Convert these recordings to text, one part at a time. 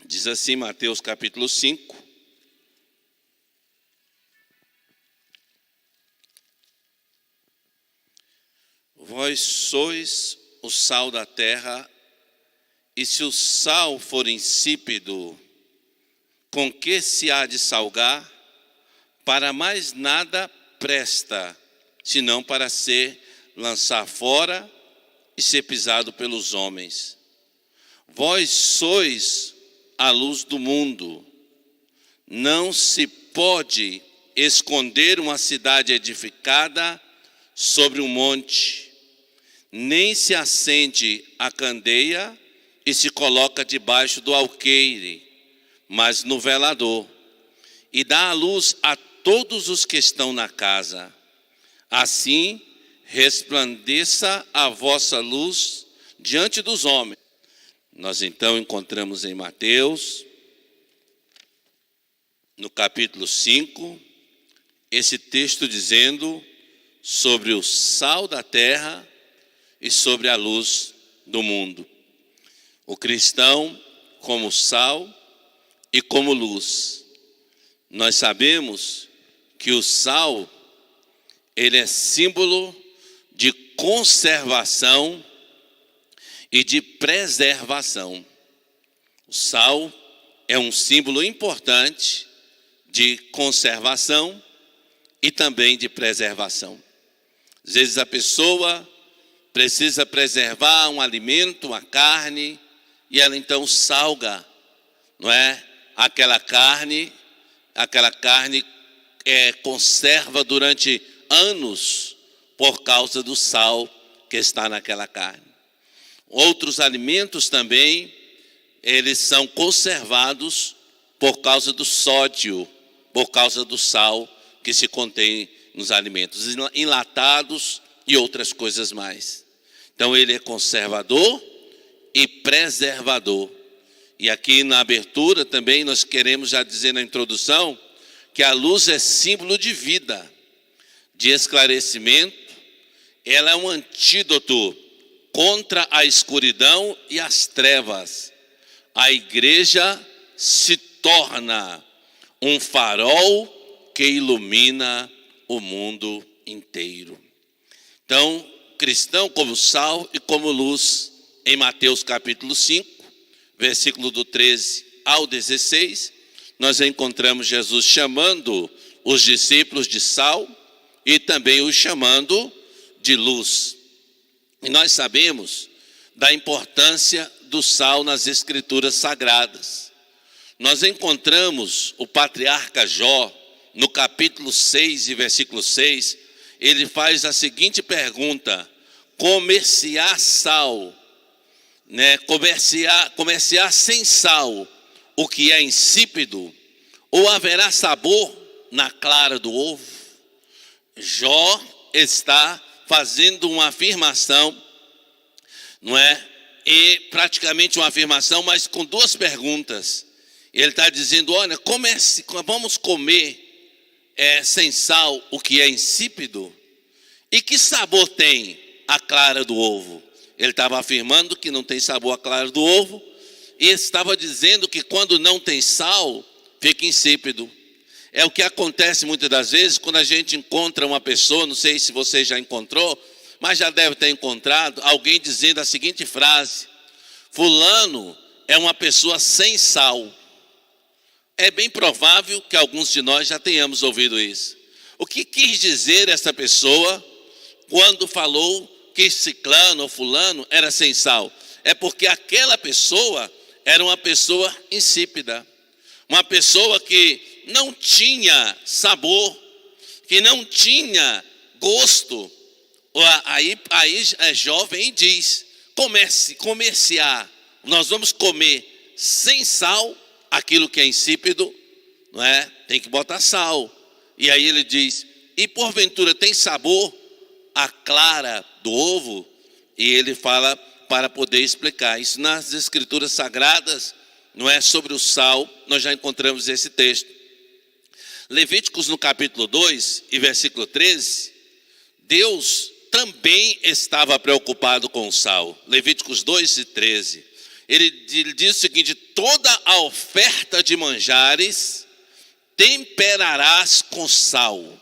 Diz assim Mateus capítulo 5. Vós sois o sal da terra, e se o sal for insípido, com que se há de salgar? Para mais nada presta, senão para ser lançado fora e ser pisado pelos homens. Vós sois a luz do mundo. Não se pode esconder uma cidade edificada sobre um monte, nem se acende a candeia e se coloca debaixo do alqueire, mas no velador, e dá a luz a todos os que estão na casa. Assim resplandeça a vossa luz diante dos homens. Nós então encontramos em Mateus, no capítulo 5, esse texto dizendo sobre o sal da terra e sobre a luz do mundo. O cristão como sal e como luz. Nós sabemos que o sal, ele é símbolo de conservação e de preservação. O sal é um símbolo importante de conservação e também de preservação. Às vezes a pessoa precisa preservar um alimento, uma carne, e ela então salga, não é? Aquela carne conserva durante anos por causa do sal que está naquela carne. Outros alimentos também, eles são conservados por causa do sódio, por causa do sal que se contém nos alimentos, enlatados e outras coisas mais. Então ele é conservador e preservador. E aqui na abertura também nós queremos já dizer na introdução que a luz é símbolo de vida, de esclarecimento. Ela é um antídoto contra a escuridão e as trevas. A igreja se torna um farol que ilumina o mundo inteiro. Então, cristão como sal e como luz, em Mateus capítulo 5, versículo do 13 ao 16, nós encontramos Jesus chamando os discípulos de sal e também os chamando de luz. E nós sabemos da importância do sal nas escrituras sagradas. Nós encontramos o patriarca Jó, no capítulo 6 e versículo 6, ele faz a seguinte pergunta: comerciar sal, comerciar sem sal o que é insípido, ou haverá sabor na clara do ovo? Jó está fazendo uma afirmação, não é? E praticamente uma afirmação, mas com duas perguntas. Ele está dizendo: olha, vamos comer sem sal o que é insípido? E que sabor tem a clara do ovo? Ele estava afirmando que não tem sabor a clara do ovo, e estava dizendo que quando não tem sal, fica insípido. É o que acontece muitas das vezes quando a gente encontra uma pessoa, não sei se você já encontrou, mas já deve ter encontrado alguém dizendo a seguinte frase: fulano é uma pessoa sem sal. É bem provável que alguns de nós já tenhamos ouvido isso. O que quis dizer essa pessoa quando falou que ciclano ou fulano era sem sal? É porque aquela pessoa era uma pessoa insípida, uma pessoa que não tinha sabor, que não tinha gosto. Aí Jó vem e diz: comerciar, nós vamos comer sem sal aquilo que é insípido, não é? Tem que botar sal. E aí ele diz: e porventura tem sabor a clara do ovo? E ele fala para poder explicar isso nas escrituras sagradas, não é? Sobre o sal, nós já encontramos esse texto. Levíticos no capítulo 2 e versículo 13, Deus também estava preocupado com o sal. Levíticos 2 e 13. Ele diz o seguinte: toda a oferta de manjares temperarás com sal.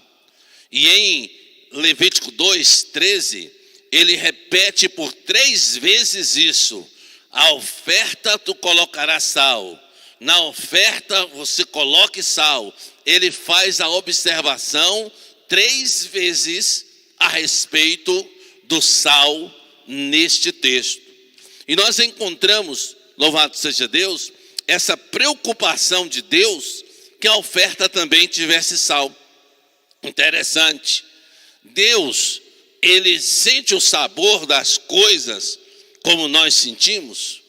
E em Levítico 2:13, ele repete por 3 vezes isso: a oferta tu colocarás sal, na oferta você coloque sal. Ele faz a observação 3 vezes a respeito do sal neste texto. E nós encontramos, louvado seja Deus, essa preocupação de Deus que a oferta também tivesse sal. Interessante. Deus, ele sente o sabor das coisas como nós sentimos?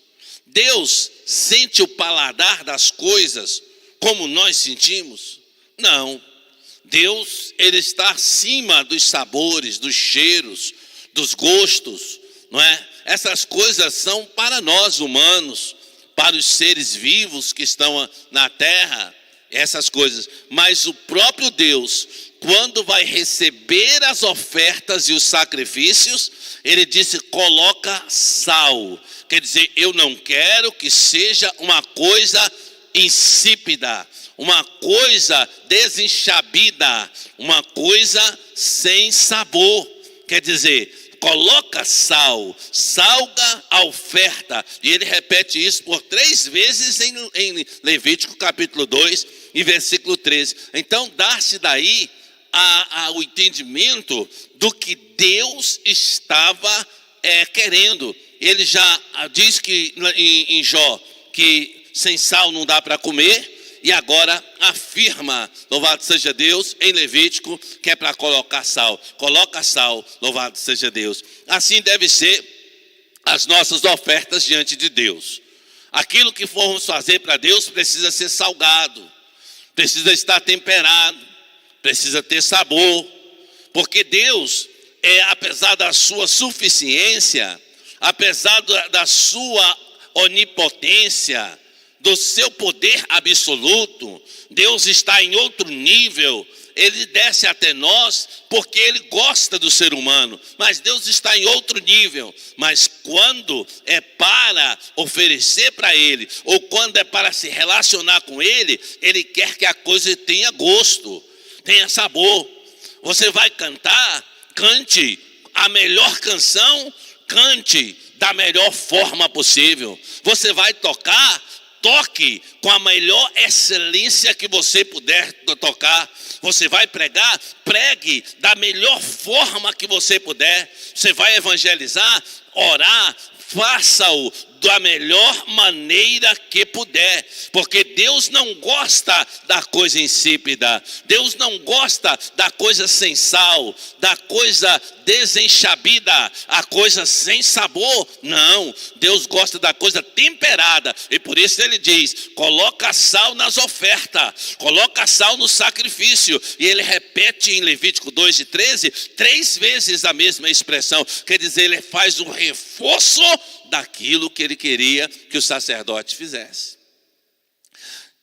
Deus sente o paladar das coisas como nós sentimos? Não. Deus, ele está acima dos sabores, dos cheiros, dos gostos, não é? Essas coisas são para nós humanos, para os seres vivos que estão na terra, essas coisas. Mas o próprio Deus, quando vai receber as ofertas e os sacrifícios, ele disse: coloca sal. Quer dizer, eu não quero que seja uma coisa insípida, uma coisa desenxabida, uma coisa sem sabor. Quer dizer, coloca sal, salga a oferta. E ele repete isso por 3 vezes em Levítico capítulo 2 e versículo 13. Então dá-se daí o entendimento do que Deus estava querendo. Ele já diz que em Jó que sem sal não dá para comer. E agora afirma, louvado seja Deus, em Levítico, que é para colocar sal. Coloca sal, louvado seja Deus. Assim deve ser as nossas ofertas diante de Deus. Aquilo que formos fazer para Deus precisa ser salgado, precisa estar temperado, precisa ter sabor. Porque Deus, apesar da sua suficiência, apesar da sua onipotência, do seu poder absoluto, Deus está em outro nível. Ele desce até nós porque ele gosta do ser humano, mas Deus está em outro nível. Mas quando é para oferecer para ele, ou quando é para se relacionar com ele, ele quer que a coisa tenha gosto, tenha sabor. Você vai cantar, cante a melhor canção, cante da melhor forma possível. Você vai tocar, toque com a melhor excelência que você puder tocar. Você vai pregar, pregue da melhor forma que você puder. Você vai evangelizar, orar, faça-o da melhor maneira que puder, porque Deus não gosta da coisa insípida, Deus não gosta da coisa sem sal, da coisa desenxabida, a coisa sem sabor. Não, Deus gosta da coisa temperada, e por isso ele diz: coloca sal nas ofertas, coloca sal no sacrifício. E ele repete em Levítico 2:13 3 vezes a mesma expressão. Quer dizer, ele faz um reforço daquilo que ele queria que o sacerdote fizesse.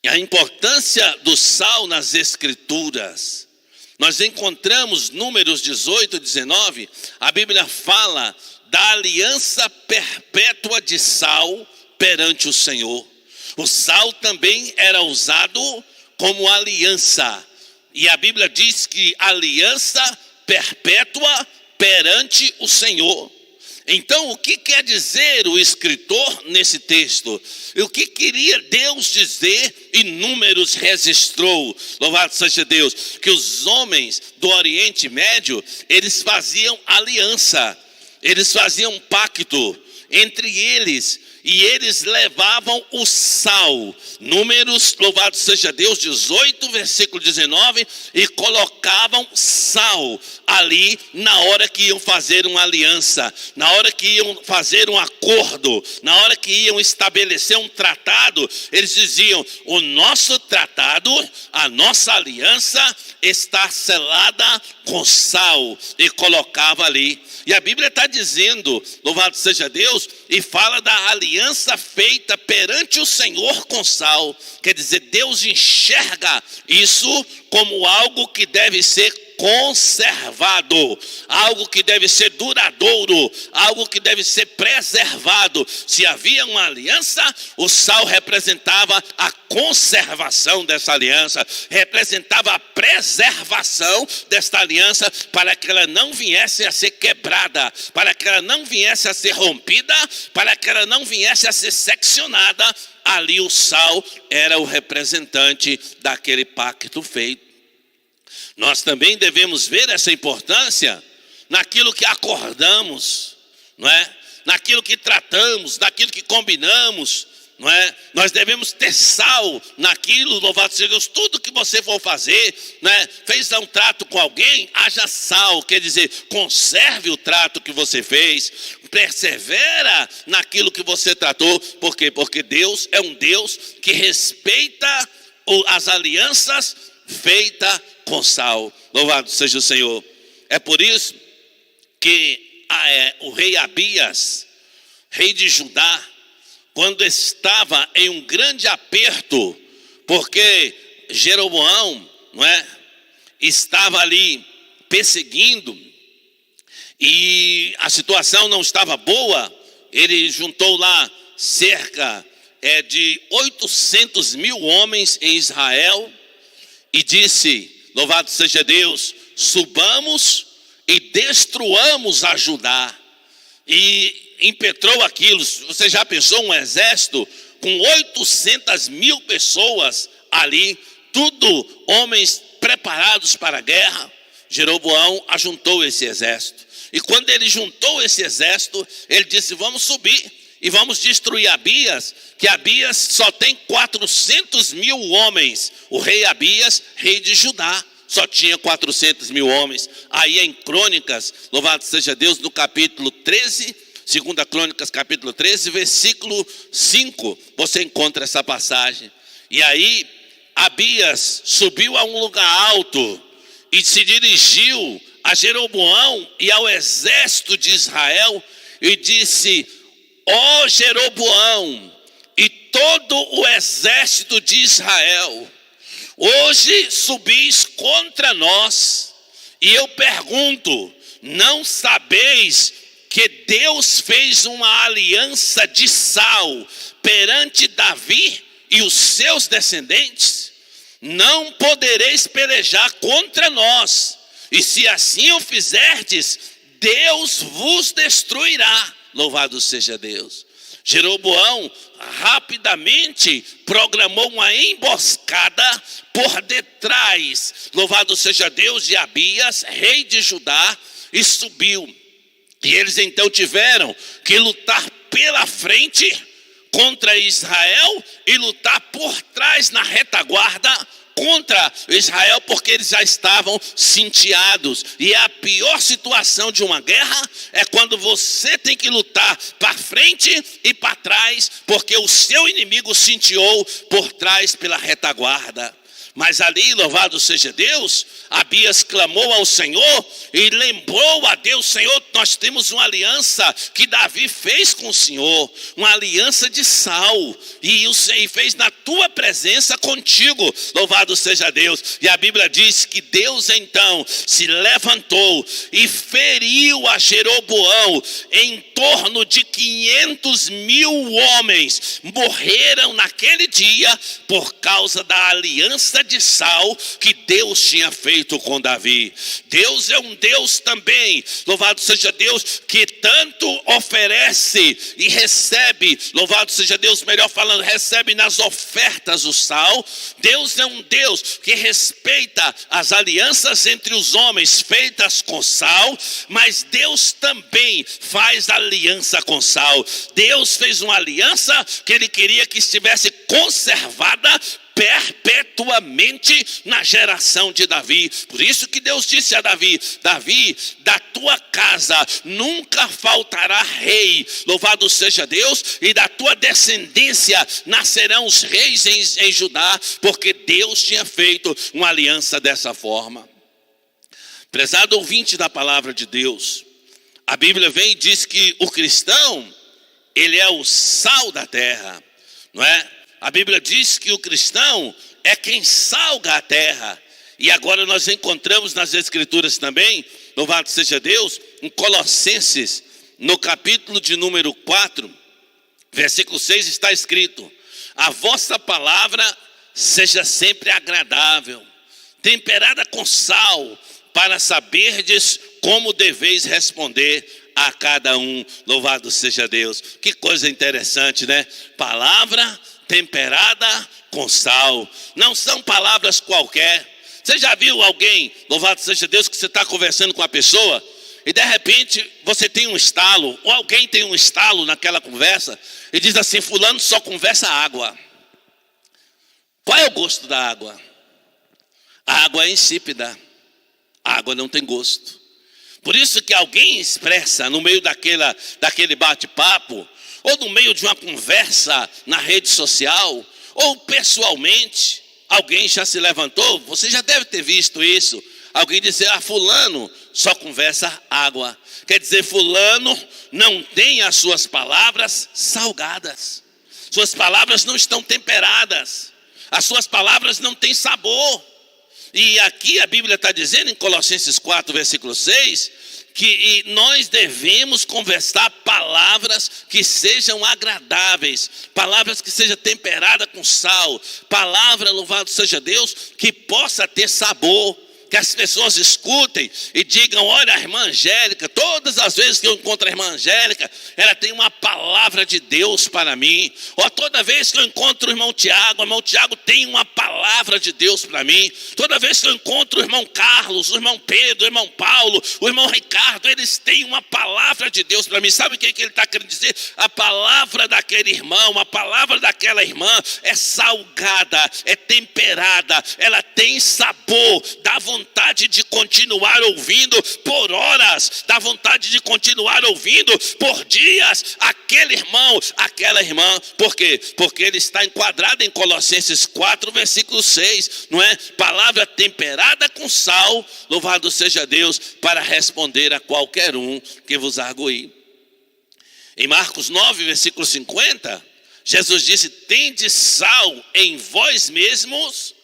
E a importância do sal nas escrituras, nós encontramos Números 18:19, a Bíblia fala da aliança perpétua de sal perante o Senhor. O sal também era usado como aliança, e a Bíblia diz que aliança perpétua perante o Senhor. Então, o que quer dizer o escritor nesse texto? O que queria Deus dizer? E Números registrou, louvado seja Deus, que os homens do Oriente Médio, eles faziam aliança, eles faziam pacto entre eles, e eles levavam o sal. Números, louvado seja Deus, 18, versículo 19, e colocavam sal ali na hora que iam fazer uma aliança, na hora que iam fazer um acordo, na hora que iam estabelecer um tratado. Eles diziam: o nosso tratado, a nossa aliança está selada com sal, e colocava ali. E a Bíblia está dizendo, louvado seja Deus, e fala da aliança feita perante o Senhor com sal. Quer dizer, Deus enxerga isso como algo que deve ser conservado, algo que deve ser duradouro, algo que deve ser preservado. Se havia uma aliança, o sal representava a conservação dessa aliança, representava a preservação desta aliança, para que ela não viesse a ser quebrada, para que ela não viesse a ser rompida, para que ela não viesse a ser seccionada. Ali o sal era o representante daquele pacto feito. Nós também devemos ver essa importância naquilo que acordamos, não é? Naquilo que tratamos, naquilo que combinamos, não é? Nós devemos ter sal naquilo, louvado seja Deus, tudo que você for fazer, né? Fez um trato com alguém, haja sal, quer dizer, conserve o trato que você fez, persevera naquilo que você tratou. Por quê? Porque Deus é um Deus que respeita as alianças feitas com sal. Louvado seja o Senhor. É por isso que o rei Abias, rei de Judá, quando estava em um grande aperto, porque Jeroboão, não é, estava ali perseguindo, e a situação não estava boa, ele juntou lá cerca de 800 mil homens em Israel, e disse, louvado seja Deus, subamos e destruamos a Judá. E impetrou aquilo. Você já pensou um exército com 800 mil pessoas ali, tudo homens preparados para a guerra? Jeroboão ajuntou esse exército. E quando ele juntou esse exército, ele disse, vamos subir e vamos destruir Abias, que Abias só tem 400 mil homens. O rei Abias, rei de Judá, só tinha 400 mil homens. Aí em Crônicas, louvado seja Deus, no capítulo 13, 2 Crônicas capítulo 13, versículo 5, você encontra essa passagem. E aí Abias subiu a um lugar alto e se dirigiu a Jeroboão e ao exército de Israel e disse, ó Jeroboão e todo o exército de Israel, hoje subis contra nós, e eu pergunto, não sabeis que Deus fez uma aliança de sal perante Davi e os seus descendentes? Não podereis pelejar contra nós, e se assim o fizerdes, Deus vos destruirá. Louvado seja Deus. Jeroboão rapidamente programou uma emboscada por detrás, louvado seja Deus, de Abias, rei de Judá, e subiu. E eles então tiveram que lutar pela frente contra Israel e lutar por trás na retaguarda contra Israel, porque eles já estavam sitiados. E a pior situação de uma guerra é quando você tem que lutar para frente e para trás, porque o seu inimigo sitiou por trás pela retaguarda. Mas ali, louvado seja Deus, Abias clamou ao Senhor e lembrou a Deus, Senhor, nós temos uma aliança que Davi fez com o Senhor, uma aliança de sal, e fez na tua presença contigo, louvado seja Deus. E a Bíblia diz que Deus então se levantou e feriu a Jeroboão. Em torno de 500 mil homens morreram naquele dia por causa da aliança de sal que Deus tinha feito com Davi. Deus é um Deus também, louvado seja Deus, que tanto oferece e recebe, louvado seja Deus, melhor falando, recebe nas ofertas o sal. Deus é um Deus que respeita as alianças entre os homens feitas com sal, mas Deus também faz aliança com sal. Deus fez uma aliança que ele queria que estivesse conservada perpetuamente na geração de Davi. Por isso que Deus disse a Davi, Davi, da tua casa nunca faltará rei, louvado seja Deus, e da tua descendência nascerão os reis em Judá, porque Deus tinha feito uma aliança dessa forma. Prezado ouvinte da palavra de Deus, a Bíblia vem e diz que o cristão, ele é o sal da terra, não é? A Bíblia diz que o cristão é quem salga a terra. E agora nós encontramos nas Escrituras também, louvado seja Deus, em Colossenses, no capítulo de número 4, versículo 6, está escrito: a vossa palavra seja sempre agradável, temperada com sal, para saberdes como deveis responder a cada um. Louvado seja Deus. Que coisa interessante, né? Palavra temperada com sal. Não são palavras qualquer. Você já viu alguém, louvado seja Deus, que você está conversando com a pessoa e de repente você tem um estalo, ou alguém tem um estalo naquela conversa e diz assim: fulano só conversa água. Qual é o gosto da água? A água é insípida. A água não tem gosto. Por isso que alguém expressa no meio daquele bate-papo, ou no meio de uma conversa na rede social, ou pessoalmente, alguém já se levantou, você já deve ter visto isso. Alguém dizer: ah, fulano só conversa água. Quer dizer, fulano não tem as suas palavras salgadas. Suas palavras não estão temperadas. As suas palavras não têm sabor. E aqui a Bíblia está dizendo em Colossenses 4, versículo 6, que nós devemos conversar palavras que sejam agradáveis, palavras que sejam temperadas com sal, palavra, louvado seja Deus, que possa ter sabor, que as pessoas escutem e digam: olha, a irmã Angélica, todas as vezes que eu encontro a irmã Angélica, ela tem uma palavra de Deus para mim. Ou toda vez que eu encontro o irmão Tiago tem uma palavra de Deus para mim. Toda vez que eu encontro o irmão Carlos, o irmão Pedro, o irmão Paulo, o irmão Ricardo, eles têm uma palavra de Deus para mim. Sabe o que ele está querendo dizer? A palavra daquele irmão, a palavra daquela irmã é salgada, é temperada, ela tem sabor, dá vontade de continuar ouvindo por horas, dá vontade de continuar ouvindo por dias, aquele irmão, aquela irmã. Por quê? Porque ele está enquadrado em Colossenses 4, versículo 6, não é? Palavra temperada com sal, louvado seja Deus, para responder a qualquer um que vos arguir. Em Marcos 9, versículo 50, Jesus disse: tende sal em vós mesmos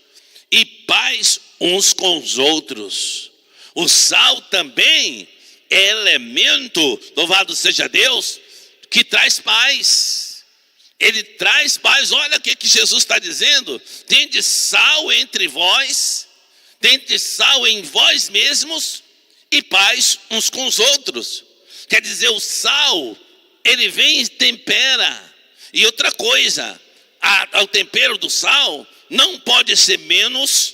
e paz uns com os outros. O sal também é elemento, louvado seja Deus, que traz paz. Ele traz paz. Olha o que Jesus está dizendo: tende sal entre vós, tende sal em vós mesmos e paz uns com os outros. Quer dizer, o sal, ele vem e tempera. E outra coisa, o tempero do sal não pode ser menos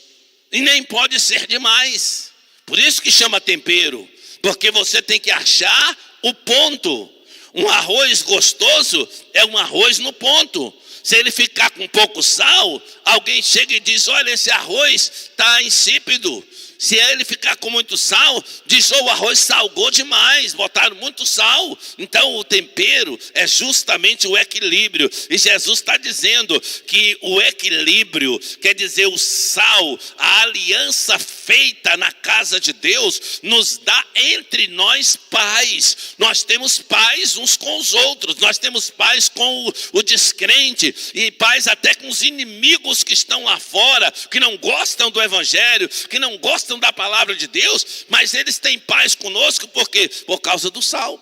e nem pode ser demais. Por isso que chama tempero, porque você tem que achar o ponto. Um arroz gostoso é um arroz no ponto. Se ele ficar com pouco sal, alguém chega e diz: olha, esse arroz está insípido. Se ele ficar com muito sal, diz: o arroz salgou demais, botaram muito sal. Então o tempero é justamente o equilíbrio. E Jesus está dizendo que o equilíbrio, quer dizer, o sal, a aliança feita na casa de Deus, nos dá entre nós paz. Nós temos paz uns com os outros, nós temos paz com o descrente, e paz até com os inimigos que estão lá fora, que não gostam do evangelho, que não gostam da palavra de Deus, mas eles têm paz conosco. Por quê? Por causa do sal.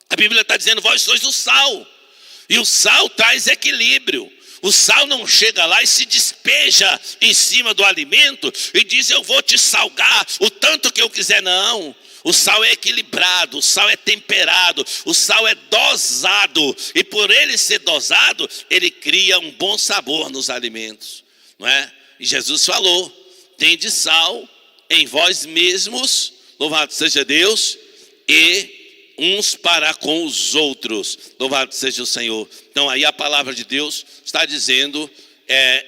A Bíblia está dizendo: vós sois o sal, e o sal traz equilíbrio. O sal não chega lá e se despeja em cima do alimento e diz: eu vou te salgar o tanto que eu quiser. Não, o sal é equilibrado, o sal é temperado, o sal é dosado, e por ele ser dosado, ele cria um bom sabor nos alimentos, não é? E Jesus falou: tende sal em vós mesmos, louvado seja Deus, e uns para com os outros, louvado seja o Senhor. Então aí a palavra de Deus está dizendo,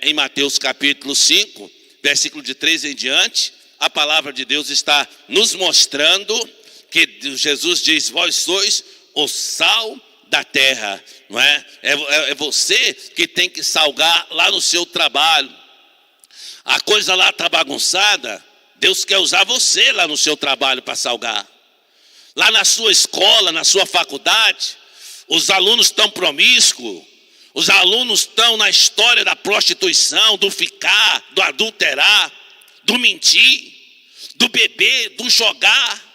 em Mateus capítulo 5, versículo de 3 em diante, a palavra de Deus está nos mostrando que Jesus diz: vós sois o sal da terra, não é? É você que tem que salgar lá no seu trabalho. A coisa lá está bagunçada, Deus quer usar você lá no seu trabalho para salgar. Lá na sua escola, na sua faculdade, os alunos estão promíscuos, os alunos estão na história da prostituição, do ficar, do adulterar. do mentir, do beber, do jogar.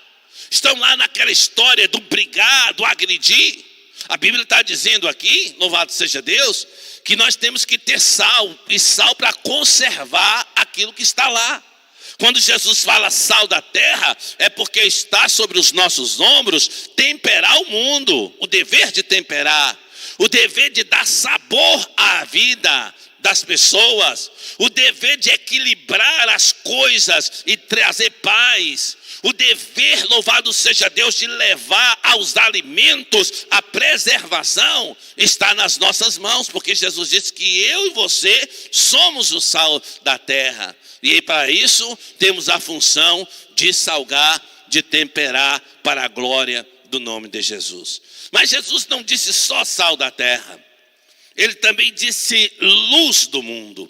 Estão lá naquela história do brigar, do agredir. A Bíblia está dizendo aqui, louvado seja Deus, que nós temos que ter sal, e sal para conservar aquilo que está lá. Quando Jesus fala sal da terra, é porque está sobre os nossos ombros temperar o mundo, o dever de temperar, o dever de dar sabor à vida das pessoas, o dever de equilibrar as coisas e trazer paz, o dever, louvado seja Deus, de levar aos alimentos a preservação, está nas nossas mãos, porque Jesus disse que eu e você somos o sal da terra, e para isso temos a função de salgar, de temperar para a glória do nome de Jesus. Mas Jesus não disse só sal da terra, ele também disse luz do mundo.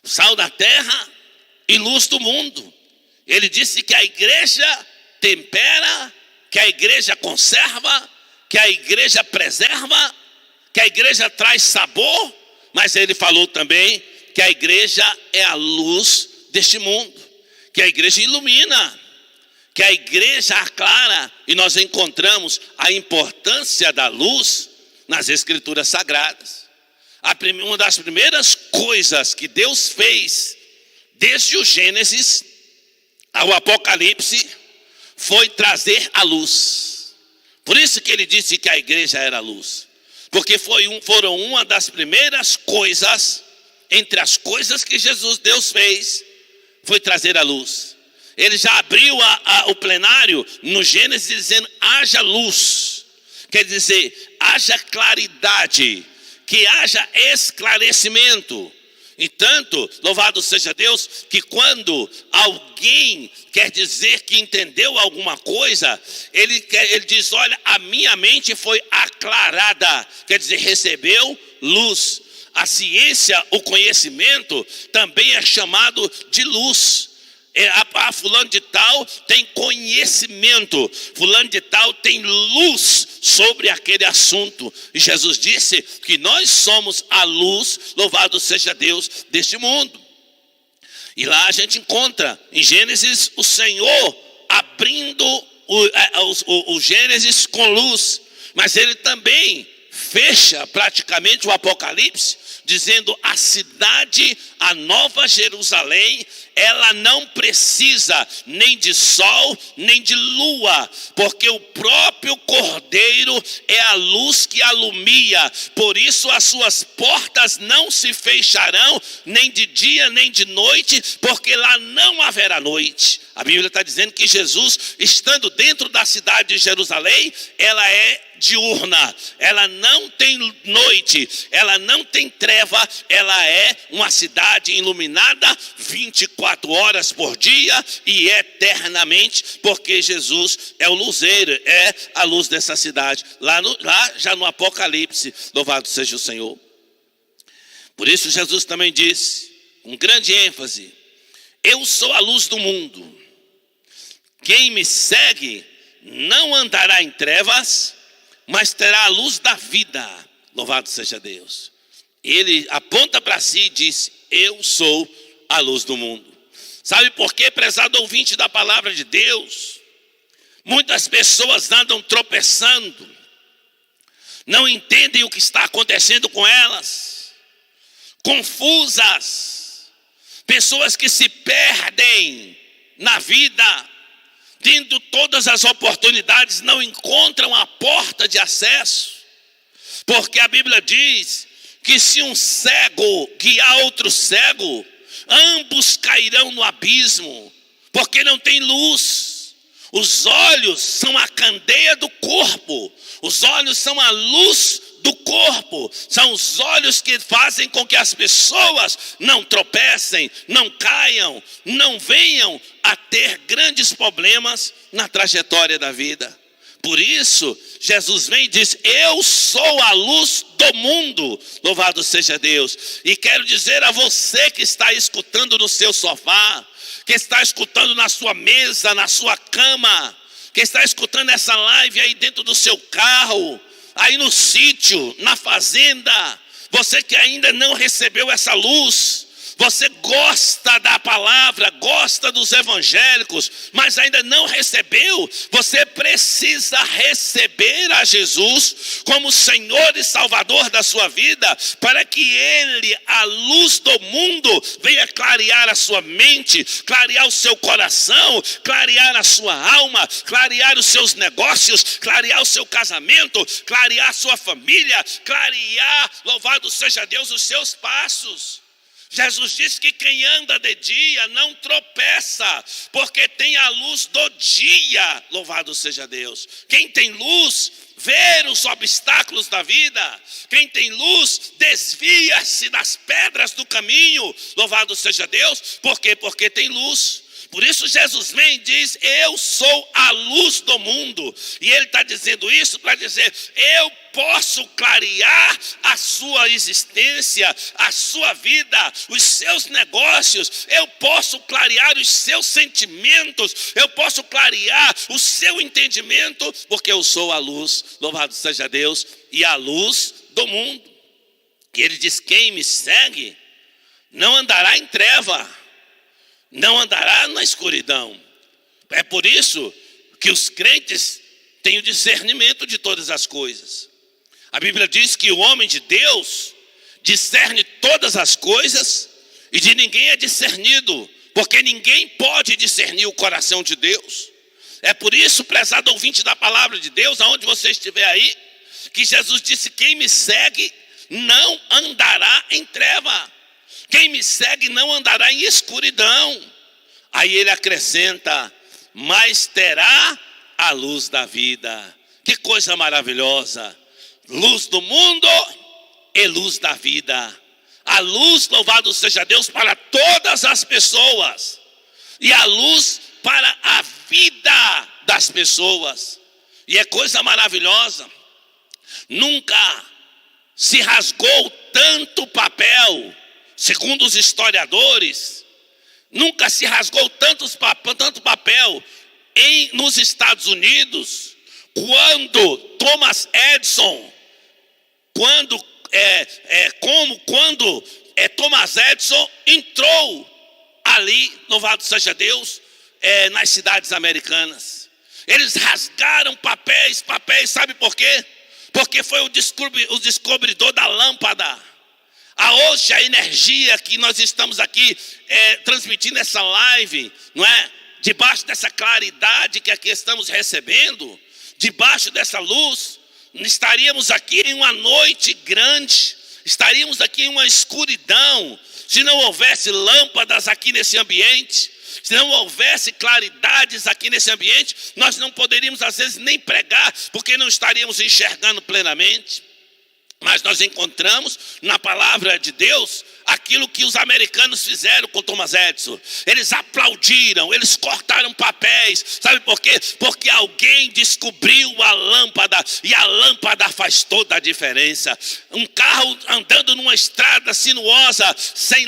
Sal da terra e luz do mundo. Ele disse que a igreja tempera, que a igreja conserva, que a igreja preserva, que a igreja traz sabor, mas ele falou também que a igreja é a luz deste mundo, que a igreja ilumina, que a igreja aclara, e nós encontramos a importância da luz nas Escrituras Sagradas. Uma das primeiras coisas que Deus fez, desde o Gênesis ao Apocalipse, foi trazer a luz. Por isso que ele disse que a igreja era a luz, porque foram uma das primeiras coisas, entre as coisas que Deus fez, foi trazer a luz. Ele já abriu o plenário no Gênesis dizendo: haja luz. Quer dizer, haja claridade, que haja esclarecimento. E tanto, louvado seja Deus, que quando alguém quer dizer que entendeu alguma coisa, ele diz: olha, a minha mente foi aclarada, quer dizer, recebeu luz. A ciência, o conhecimento, também é chamado de luz. Fulano de tal tem conhecimento, fulano de tal tem luz sobre aquele assunto. E Jesus disse que nós somos a luz, louvado seja Deus, deste mundo. E lá a gente encontra em Gênesis o Senhor abrindo o Gênesis com luz, mas ele também fecha praticamente o Apocalipse dizendo: a cidade, a Nova Jerusalém, ela não precisa nem de sol, nem de lua, porque o próprio Cordeiro é a luz que alumia. Por isso as suas portas não se fecharão, nem de dia, nem de noite, porque lá não haverá noite. A Bíblia está dizendo que Jesus, estando dentro da cidade de Jerusalém, ela é diurna, ela não tem noite, ela não tem treva, ela é uma cidade iluminada 24 horas por dia e eternamente, porque Jesus é o luzeiro, é a luz dessa cidade. Lá já no Apocalipse, louvado seja o Senhor. Por isso Jesus também disse, com grande ênfase: eu sou a luz do mundo. Quem me segue não andará em trevas, mas terá a luz da vida. Louvado seja Deus. Ele aponta para si e diz: eu sou a luz do mundo. Sabe por quê, prezado ouvinte da palavra de Deus? Muitas pessoas andam tropeçando, não entendem o que está acontecendo com elas, confusas, pessoas que se perdem na vida, tendo todas as oportunidades, não encontram a porta de acesso, porque a Bíblia diz que se um cego guiar outro cego, ambos cairão no abismo, porque não tem luz. Os olhos são a candeia do corpo, os olhos são a luz do corpo, são os olhos que fazem com que as pessoas não tropecem, não caiam, não venham a ter grandes problemas na trajetória da vida. Por isso, Jesus vem e diz: eu sou a luz do mundo, louvado seja Deus. E quero dizer a você que está escutando no seu sofá, que está escutando na sua mesa, na sua cama, que está escutando essa live aí dentro do seu carro, aí no sítio, na fazenda, você que ainda não recebeu essa luz, Você gosta da palavra, gosta dos evangélicos, mas ainda não recebeu. Você precisa receber a Jesus como Senhor e Salvador da sua vida, para que Ele, a luz do mundo, venha clarear a sua mente, clarear o seu coração, clarear a sua alma, clarear os seus negócios, clarear o seu casamento, clarear a sua família, clarear, louvado seja Deus, os seus passos. Jesus disse que quem anda de dia não tropeça, porque tem a luz do dia, louvado seja Deus. Quem tem luz, vê os obstáculos da vida. Quem tem luz, desvia-se das pedras do caminho, louvado seja Deus. Por quê? Porque tem luz. Por isso Jesus vem e diz: eu sou a luz do mundo. E Ele está dizendo isso para dizer: eu posso clarear a sua existência, a sua vida, os seus negócios. Eu posso clarear os seus sentimentos. Eu posso clarear o seu entendimento, porque eu sou a luz, louvado seja Deus, e a luz do mundo. E Ele diz: quem me segue não andará em treva, não andará na escuridão. É por isso que os crentes têm o discernimento de todas as coisas. A Bíblia diz que o homem de Deus discerne todas as coisas, e de ninguém é discernido, porque ninguém pode discernir o coração de Deus. É por isso, prezado ouvinte da palavra de Deus, aonde você estiver aí, que Jesus disse: quem me segue não andará em treva. Quem me segue não andará em escuridão. Aí Ele acrescenta: mas terá a luz da vida. Que coisa maravilhosa! Luz do mundo e luz da vida. A luz, louvado seja Deus, para todas as pessoas, e a luz para a vida das pessoas. E é coisa maravilhosa. Nunca se rasgou tanto papel, segundo os historiadores, nunca se rasgou tanto papel nos Estados Unidos, quando Thomas Edison, quando Thomas Edison entrou ali, louvado seja Deus, nas cidades americanas. Eles rasgaram papéis, sabe por quê? Porque foi o descobridor da lâmpada. Hoje a energia que nós estamos aqui transmitindo essa live, não é? Debaixo dessa claridade que aqui estamos recebendo, debaixo dessa luz, estaríamos aqui em uma noite grande, estaríamos aqui em uma escuridão, se não houvesse lâmpadas aqui nesse ambiente, se não houvesse claridades aqui nesse ambiente, nós não poderíamos às vezes nem pregar, porque não estaríamos enxergando plenamente. Mas nós encontramos na palavra de Deus aquilo que os americanos fizeram com Thomas Edison. Eles aplaudiram, eles cortaram papéis. Sabe por quê? Porque alguém descobriu a lâmpada, e a lâmpada faz toda a diferença. Um carro andando numa estrada sinuosa, sem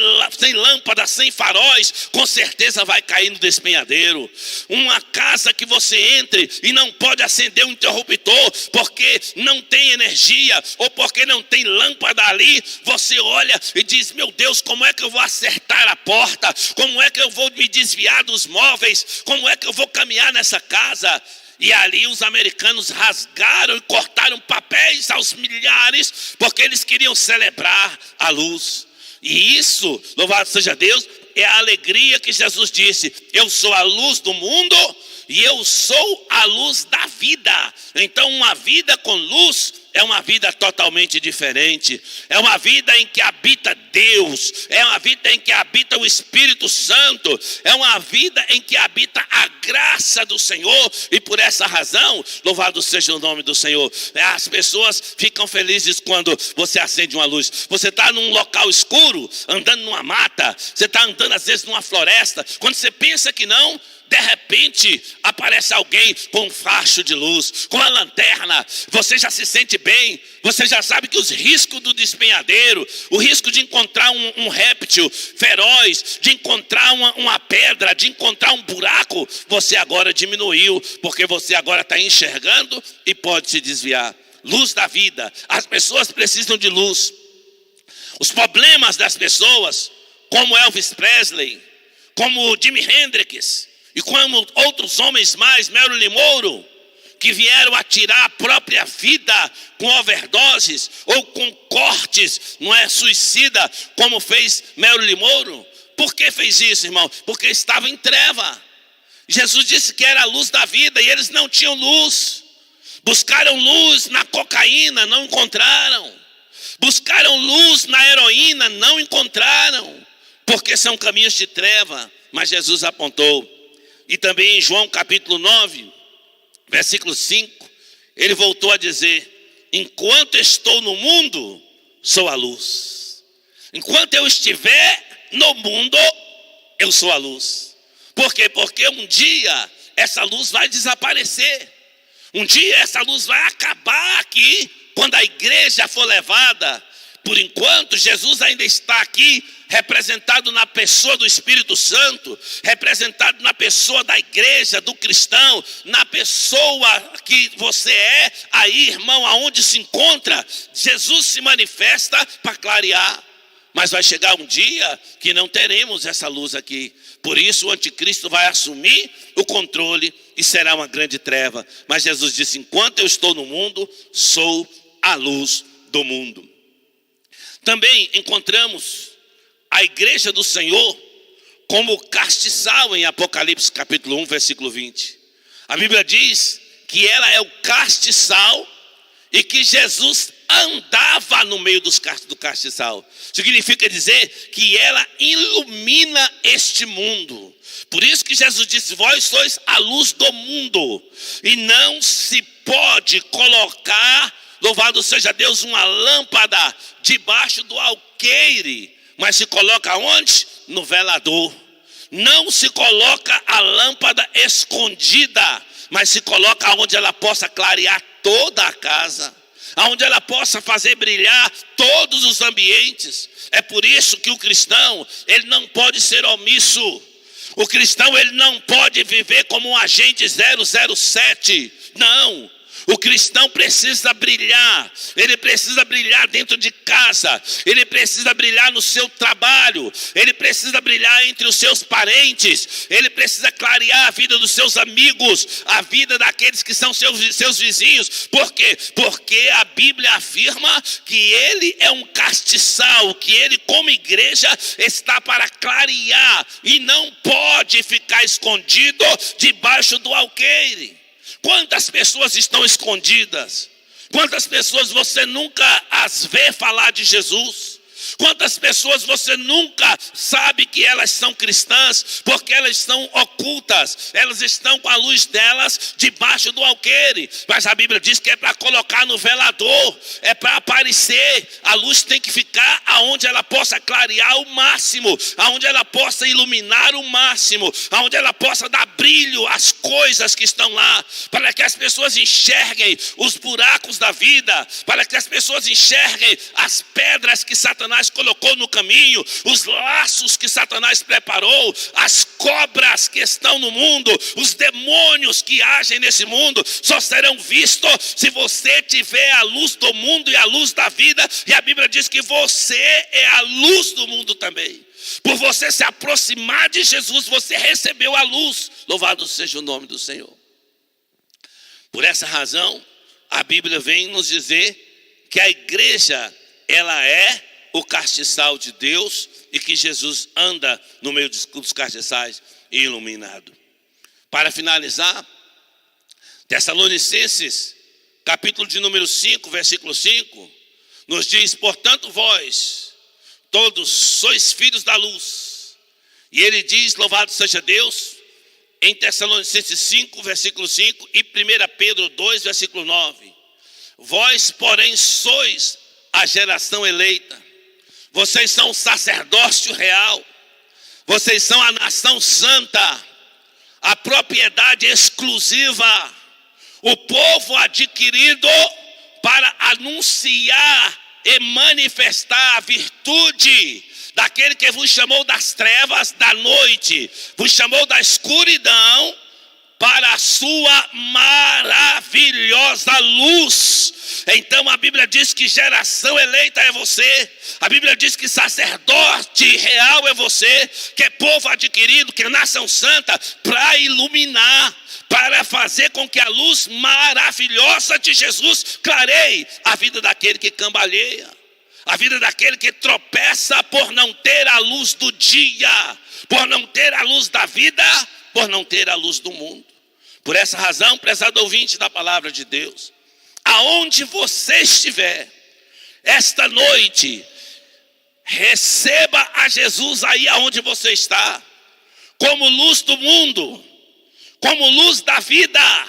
lâmpada, sem faróis, com certeza vai cair no despenhadeiro. Uma casa que você entre e não pode acender um interruptor porque não tem energia, ou porque não tem lâmpada ali, você olha e diz: meu Deus, como é que eu vou acertar a porta? Como é que eu vou me desviar dos móveis? Como é que eu vou caminhar nessa casa? E ali os americanos rasgaram e cortaram papéis aos milhares, porque eles queriam celebrar a luz. E isso, louvado seja Deus, é a alegria que Jesus disse: eu sou a luz do mundo e eu sou a luz da vida. Então uma vida com luz é uma vida totalmente diferente. É uma vida em que habita Deus. É uma vida em que habita o Espírito Santo. É uma vida em que habita a graça do Senhor. E por essa razão, louvado seja o nome do Senhor, as pessoas ficam felizes quando você acende uma luz. Você está num local escuro, andando numa mata. Você está andando às vezes numa floresta. Quando você pensa que não, de repente aparece alguém com um facho de luz, com a lanterna. Você já se sente bem. Você já sabe que os riscos do despenhadeiro, o risco de encontrar um réptil feroz, de encontrar uma pedra, de encontrar um buraco, você agora diminuiu, porque você agora está enxergando e pode se desviar. Luz da vida. As pessoas precisam de luz. Os problemas das pessoas, como Elvis Presley, como Jimi Hendrix e como outros homens mais, Marilyn Monroe, que vieram a tirar a própria vida com overdoses ou com cortes, não é suicida, como fez Marilyn Monroe. Por que fez isso, irmão? Porque estava em treva. Jesus disse que era a luz da vida e eles não tinham luz. Buscaram luz na cocaína, não encontraram. Buscaram luz na heroína, não encontraram. Porque são caminhos de treva. Mas Jesus apontou. E também em João capítulo 9, versículo 5, ele voltou a dizer: enquanto estou no mundo, sou a luz. Enquanto eu estiver no mundo, eu sou a luz. Por quê? Porque um dia essa luz vai desaparecer. Um dia essa luz vai acabar aqui, quando a igreja for levada. Por enquanto, Jesus ainda está aqui, representado na pessoa do Espírito Santo, representado na pessoa da igreja, do cristão, na pessoa que você é, aí, irmão, aonde se encontra, Jesus se manifesta para clarear. Mas vai chegar um dia que não teremos essa luz aqui. Por isso o anticristo vai assumir o controle e será uma grande treva. Mas Jesus disse: enquanto eu estou no mundo, sou a luz do mundo. Também encontramos a igreja do Senhor como castiçal em Apocalipse capítulo 1, versículo 20. A Bíblia diz que ela é o castiçal e que Jesus andava no meio do castiçal. Significa dizer que ela ilumina este mundo. Por isso que Jesus disse: vós sois a luz do mundo. E não se pode colocar, louvado seja Deus, uma lâmpada debaixo do alqueire, mas se coloca onde? No velador. Não se coloca a lâmpada escondida, mas se coloca onde ela possa clarear toda a casa, onde ela possa fazer brilhar todos os ambientes. É por isso que o cristão, ele não pode ser omisso. O cristão, ele não pode viver como um agente 007. Não. O cristão precisa brilhar. Ele precisa brilhar dentro de casa. Ele precisa brilhar no seu trabalho. Ele precisa brilhar entre os seus parentes. Ele precisa clarear a vida dos seus amigos, a vida daqueles que são seus vizinhos. Por quê? Porque a Bíblia afirma que ele é um castiçal, que ele, como igreja, está para clarear e não pode ficar escondido debaixo do alqueire. Quantas pessoas estão escondidas? Quantas pessoas você nunca as vê falar de Jesus? Quantas pessoas você nunca sabe que elas são cristãs, porque elas estão ocultas, elas estão com a luz delas debaixo do alqueire. Mas a Bíblia diz que é para colocar no velador, é para aparecer. A luz tem que ficar aonde ela possa clarear o máximo, aonde ela possa iluminar o máximo, aonde ela possa dar brilho às coisas que estão lá, para que as pessoas enxerguem os buracos da vida, para que as pessoas enxerguem as pedras que Satanás colocou no caminho, os laços que Satanás preparou, as cobras que estão no mundo, os demônios que agem nesse mundo, só serão vistos se você tiver a luz do mundo e a luz da vida. E a Bíblia diz que você é a luz do mundo também. Por você se aproximar de Jesus, você recebeu a luz. Louvado seja o nome do Senhor. Por essa razão, a Bíblia vem nos dizer que a igreja, ela é o castiçal de Deus e que Jesus anda no meio dos castiçais iluminado. Para finalizar, Tessalonicenses, capítulo de número 5, versículo 5, nos diz: portanto vós, todos sois filhos da luz. E ele diz, louvado seja Deus, em Tessalonicenses 5, versículo 5 e 1 Pedro 2, versículo 9. Vós, porém, sois a geração eleita. Vocês são o sacerdócio real. Vocês são a nação santa, a propriedade exclusiva, o povo adquirido para anunciar e manifestar a virtude daquele que vos chamou das trevas da noite, vos chamou da escuridão para a sua maravilhosa luz. Então a Bíblia diz que geração eleita é você. A Bíblia diz que sacerdote real é você, que é povo adquirido, que é nação santa, para iluminar, para fazer com que a luz maravilhosa de Jesus clareie a vida daquele que cambaleia, a vida daquele que tropeça por não ter a luz do dia, por não ter a luz da vida, por não ter a luz do mundo. Por essa razão, prezado ouvinte da palavra de Deus, aonde você estiver, esta noite, receba a Jesus aí aonde você está, como luz do mundo, como luz da vida,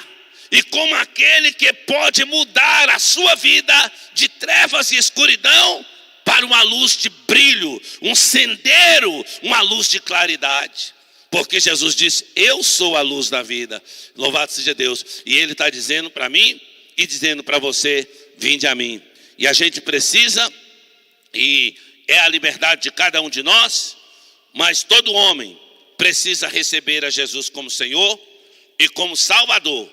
e como aquele que pode mudar a sua vida de trevas e escuridão para uma luz de brilho, um sendeiro, uma luz de claridade. Porque Jesus disse, eu sou a luz da vida. Louvado seja Deus. E Ele está dizendo para mim e dizendo para você, vinde a mim. E a gente precisa, e é a liberdade de cada um de nós, mas todo homem precisa receber a Jesus como Senhor e como Salvador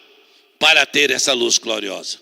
para ter essa luz gloriosa.